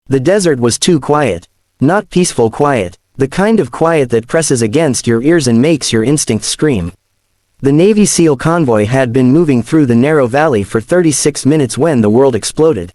The desert was too quiet. Not peaceful quiet, the kind of quiet that presses against your ears and makes your instincts scream. The Navy SEAL convoy had been moving through the narrow valley for 36 minutes when the world exploded.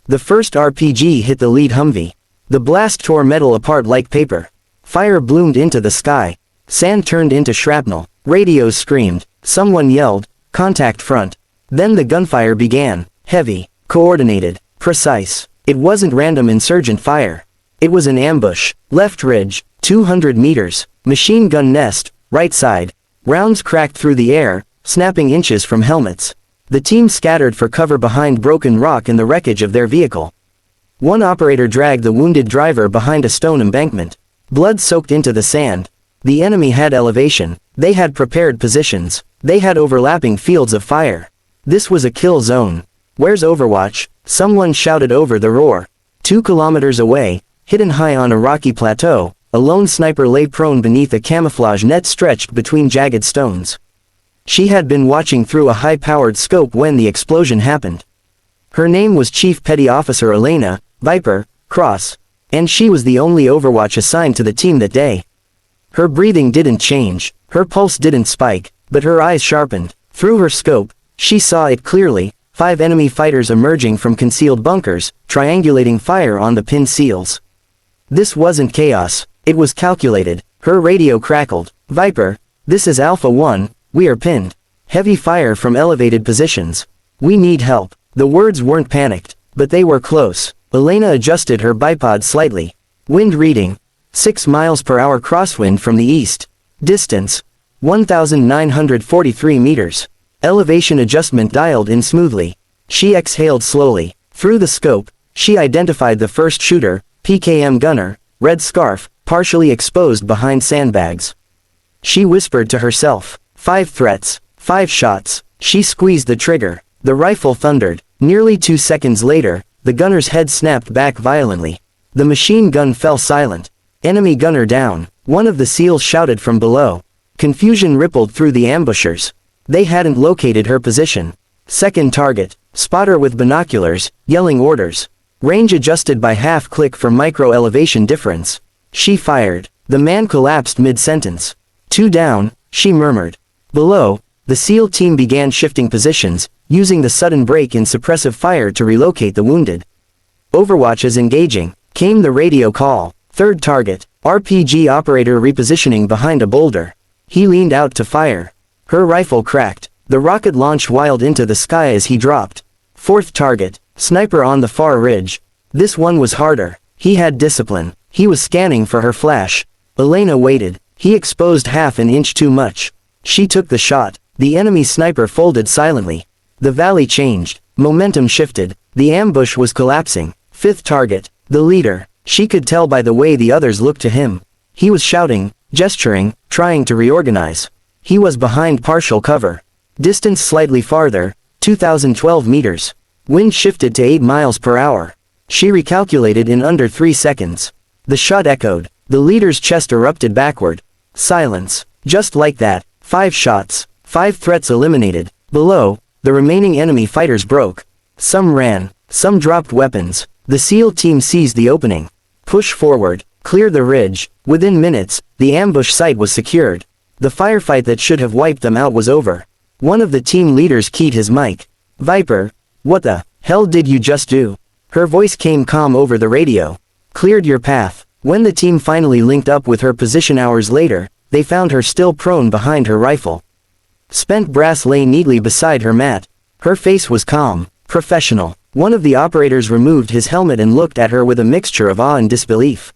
The first RPG hit the lead Humvee. The blast tore metal apart like paper. Fire bloomed into the sky. Sand turned into shrapnel. Radios screamed. Someone yelled, "Contact front." Then the gunfire began. Heavy, coordinated, precise. It wasn't random insurgent fire. It was an ambush. Left ridge, 200 meters. Machine gun nest, right side. Rounds cracked through the air, snapping inches from helmets. The team scattered for cover behind broken rock and the wreckage of their vehicle. One operator dragged the wounded driver behind a stone embankment. Blood soaked into the sand. The enemy had elevation. They had prepared positions. They had overlapping fields of fire. This was a kill zone. "Where's Overwatch?" someone shouted over the roar. 2 kilometers away, hidden high on a rocky plateau, a lone sniper lay prone beneath a camouflage net stretched between jagged stones. She had been watching through a high-powered scope when the explosion happened. Her name was Chief Petty Officer Elena, Viper, Cross, and she was the only Overwatch assigned to the team that day. Her breathing didn't change, her pulse didn't spike, but her eyes sharpened. Through her scope, she saw it clearly, 5 enemy fighters emerging from concealed bunkers, triangulating fire on the pinned SEALs. This wasn't chaos, it was calculated. Her radio crackled. "Viper, this is Alpha 1, we are pinned. Heavy fire from elevated positions. We need help." The words weren't panicked, but they were close. Elena adjusted her bipod slightly. Wind reading, 6 miles per hour crosswind from the east. Distance, 1,943 meters. Elevation adjustment dialed in smoothly. She exhaled slowly. Through the scope, she identified the first shooter, PKM gunner, red scarf, partially exposed behind sandbags. She whispered to herself, 5 threats, 5 shots. She squeezed the trigger. The rifle thundered. Nearly 2 seconds later, the gunner's head snapped back violently. The machine gun fell silent. "Enemy gunner down," one of the SEALs shouted from below. Confusion rippled through the ambushers. They hadn't located her position. "Second target," spotter with binoculars, yelling orders. Range adjusted by half-click for micro-elevation difference. She fired. The man collapsed mid-sentence. "2 down," she murmured. Below, the SEAL team began shifting positions, using the sudden break in suppressive fire to relocate the wounded. "Overwatch is engaging," came the radio call. "Third target, RPG operator repositioning behind a boulder." He leaned out to fire. Her rifle cracked. The rocket launched wild into the sky as he dropped. "Fourth target, sniper on the far ridge." This one was harder. He had discipline. He was scanning for her flash. Elena waited. He exposed half an inch too much. She took the shot. The enemy sniper folded silently. The valley changed. Momentum shifted. The ambush was collapsing. Fifth target, the leader. She could tell by the way the others looked to him. He was shouting, gesturing, trying to reorganize. He was behind partial cover. Distance slightly farther, 2,012 meters. Wind shifted to 8 miles per hour. She recalculated in under 3 seconds. The shot echoed. The leader's chest erupted backward. Silence. Just like that. 5 shots. 5 threats eliminated. Below, the remaining enemy fighters broke. Some ran. Some dropped weapons. The SEAL team seized the opening. Push forward. Clear the ridge. Within minutes, the ambush site was secured. The firefight that should have wiped them out was over. One of the team leaders keyed his mic. "Viper, what the hell did you just do?" Her voice came calm over the radio. "Cleared your path." When the team finally linked up with her position hours later, they found her still prone behind her rifle. Spent brass lay neatly beside her mat. Her face was calm, professional. One of the operators removed his helmet and looked at her with a mixture of awe and disbelief.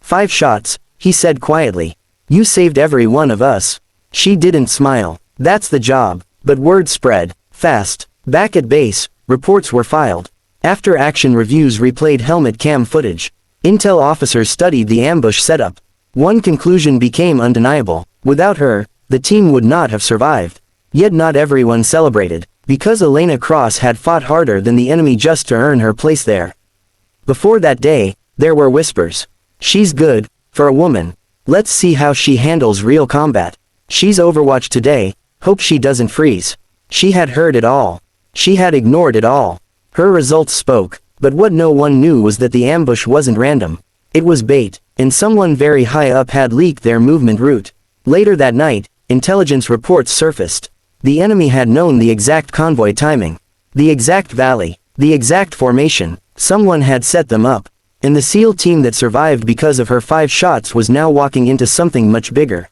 5 shots, he said quietly. "You saved every one of us." She didn't smile. "That's the job." But word spread, fast. Back at base, reports were filed. After-action reviews replayed helmet cam footage. Intel officers studied the ambush setup. One conclusion became undeniable. Without her, the team would not have survived. Yet not everyone celebrated, because Elena Cross had fought harder than the enemy just to earn her place there. Before that day, there were whispers. "She's good, for a woman. Let's see how she handles real combat. She's Overwatch today, hope she doesn't freeze." She had heard it all. She had ignored it all. Her results spoke. But what no one knew was that the ambush wasn't random. It was bait, and someone very high up had leaked their movement route. Later that night, intelligence reports surfaced. The enemy had known the exact convoy timing, the exact valley, the exact formation. Someone had set them up. And the SEAL team that survived because of her 5 shots was now walking into something much bigger.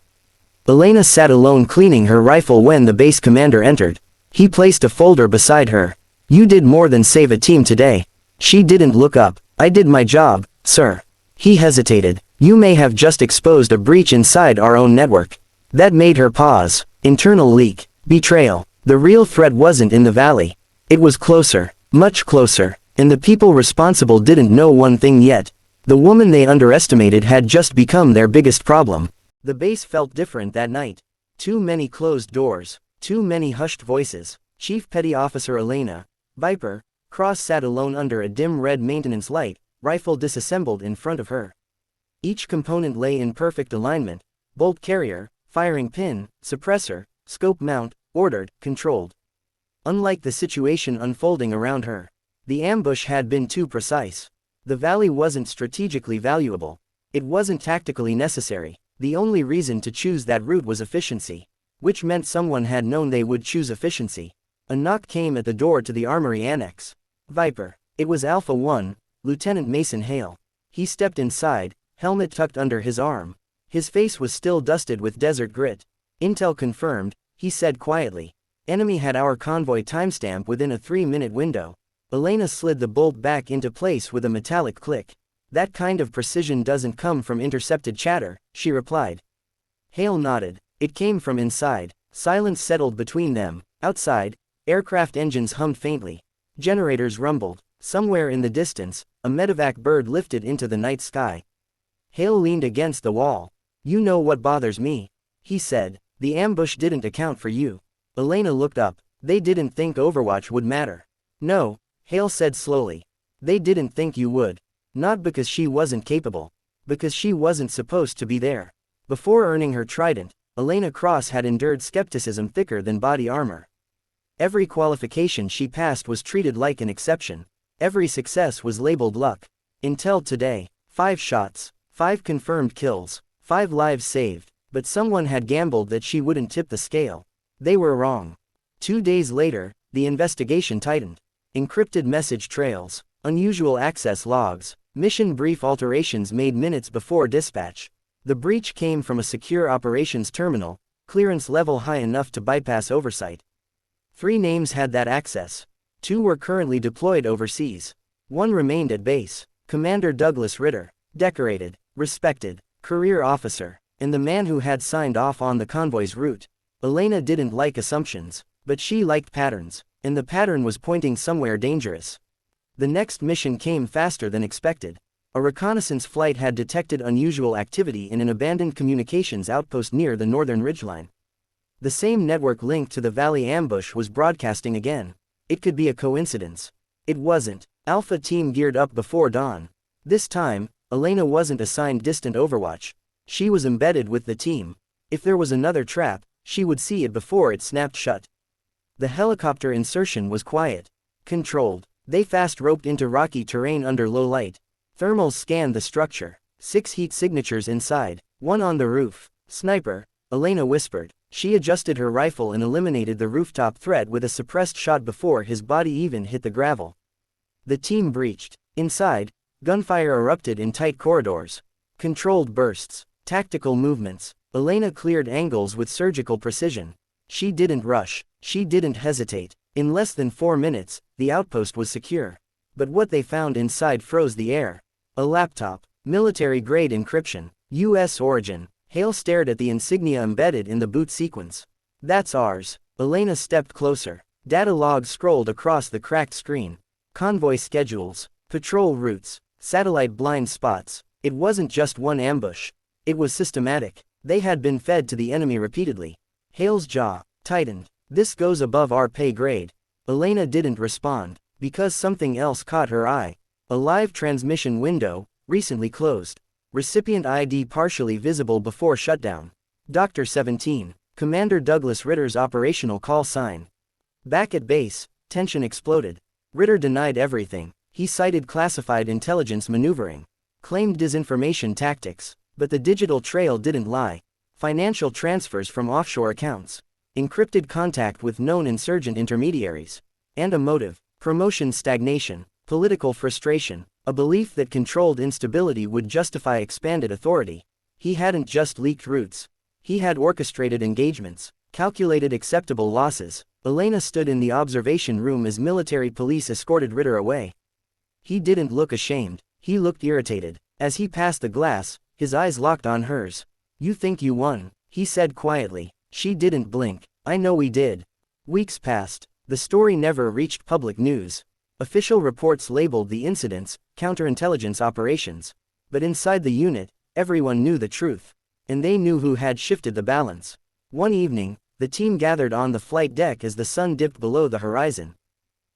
Elena sat alone cleaning her rifle when the base commander entered. He placed a folder beside her. "You did more than save a team today." She didn't look up. "I did my job, sir." He hesitated. "You may have just exposed a breach inside our own network." That made her pause. Internal leak. Betrayal. The real threat wasn't in the valley. It was closer. Much closer. And the people responsible didn't know one thing yet. The woman they underestimated had just become their biggest problem. The base felt different that night. Too many closed doors. Too many hushed voices. Chief Petty Officer Elena, Viper, Cross sat alone under a dim red maintenance light, rifle disassembled in front of her. Each component lay in perfect alignment. Bolt carrier, firing pin, suppressor, scope mount, ordered, controlled. Unlike the situation unfolding around her, the ambush had been too precise. The valley wasn't strategically valuable. It wasn't tactically necessary. The only reason to choose that route was efficiency. Which meant someone had known they would choose efficiency. A knock came at the door to the armory annex. Viper. It was Alpha 1, Lieutenant Mason Hale. He stepped inside, helmet tucked under his arm. His face was still dusted with desert grit. "Intel confirmed," he said quietly. "Enemy had our convoy timestamp within a 3-minute window." Elena slid the bolt back into place with a metallic click. "That kind of precision doesn't come from intercepted chatter," she replied. Hale nodded. "It came from inside." Silence settled between them. Outside, aircraft engines hummed faintly. Generators rumbled. Somewhere in the distance, a medevac bird lifted into the night sky. Hale leaned against the wall. "You know what bothers me," he said. "The ambush didn't account for you." Elena looked up. "They didn't think Overwatch would matter." "No," Hale said slowly. "They didn't think you would. Not because she wasn't capable. Because she wasn't supposed to be there." Before earning her trident, Elena Cross had endured skepticism thicker than body armor. Every qualification she passed was treated like an exception. Every success was labeled luck. Until today. 5 shots. 5 confirmed kills. 5 lives saved. But someone had gambled that she wouldn't tip the scale. They were wrong. 2 days later, the investigation tightened. Encrypted message trails. Unusual access logs. Mission brief alterations made minutes before dispatch. The breach came from a secure operations terminal, clearance level high enough to bypass oversight. 3 names had that access. 2 were currently deployed overseas. 1 remained at base. Commander Douglas Ritter. Decorated, respected, career officer, and the man who had signed off on the convoy's route. Elena didn't like assumptions, but she liked patterns, and the pattern was pointing somewhere dangerous. The next mission came faster than expected. A reconnaissance flight had detected unusual activity in an abandoned communications outpost near the northern ridgeline. The same network linked to the valley ambush was broadcasting again. It could be a coincidence. It wasn't. Alpha team geared up before dawn. This time, Elena wasn't assigned distant overwatch. She was embedded with the team. If there was another trap, she would see it before it snapped shut. The helicopter insertion was quiet. Controlled. They fast roped into rocky terrain under low light. Thermals scanned the structure. 6 heat signatures inside. 1 on the roof. "Sniper," Elena whispered. She adjusted her rifle and eliminated the rooftop threat with a suppressed shot before his body even hit the gravel. The team breached. Inside, gunfire erupted in tight corridors. Controlled bursts. Tactical movements. Elena cleared angles with surgical precision. She didn't rush. She didn't hesitate. In less than 4 minutes, the outpost was secure. But what they found inside froze the air. A laptop. Military-grade encryption. U.S. origin. Hale stared at the insignia embedded in the boot sequence. "That's ours." Elena stepped closer. Data logs scrolled across the cracked screen. Convoy schedules. Patrol routes. Satellite blind spots. It wasn't just one ambush. It was systematic. They had been fed to the enemy repeatedly. Hale's jaw tightened. "This goes above our pay grade." Elena didn't respond, because something else caught her eye. A live transmission window, recently closed. Recipient ID partially visible before shutdown. Dr. 17, Commander Douglas Ritter's operational call sign. Back at base, tension exploded. Ritter denied everything. He cited classified intelligence maneuvering, claimed disinformation tactics, but the digital trail didn't lie. Financial transfers from offshore accounts, encrypted contact with known insurgent intermediaries, and a motive: promotion stagnation, political frustration, a belief that controlled instability would justify expanded authority. He hadn't just leaked routes. He had orchestrated engagements, calculated acceptable losses. Elena stood in the observation room as military police escorted Ritter away. He didn't look ashamed, he looked irritated. As he passed the glass, his eyes locked on hers. "You think you won," he said quietly. She didn't blink. "I know we did." Weeks passed. The story never reached public news. Official reports labeled the incidents counterintelligence operations. But inside the unit, everyone knew the truth. And they knew who had shifted the balance. One evening, the team gathered on the flight deck as the sun dipped below the horizon.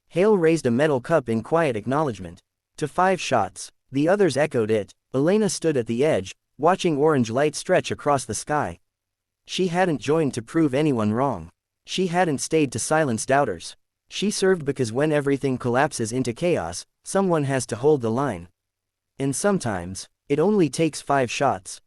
Hale raised a metal cup in quiet acknowledgement. To 5 shots. The others echoed it. Elena stood at the edge, watching orange light stretch across the sky. She hadn't joined to prove anyone wrong. She hadn't stayed to silence doubters. She served because when everything collapses into chaos, someone has to hold the line. And sometimes, it only takes 5 shots.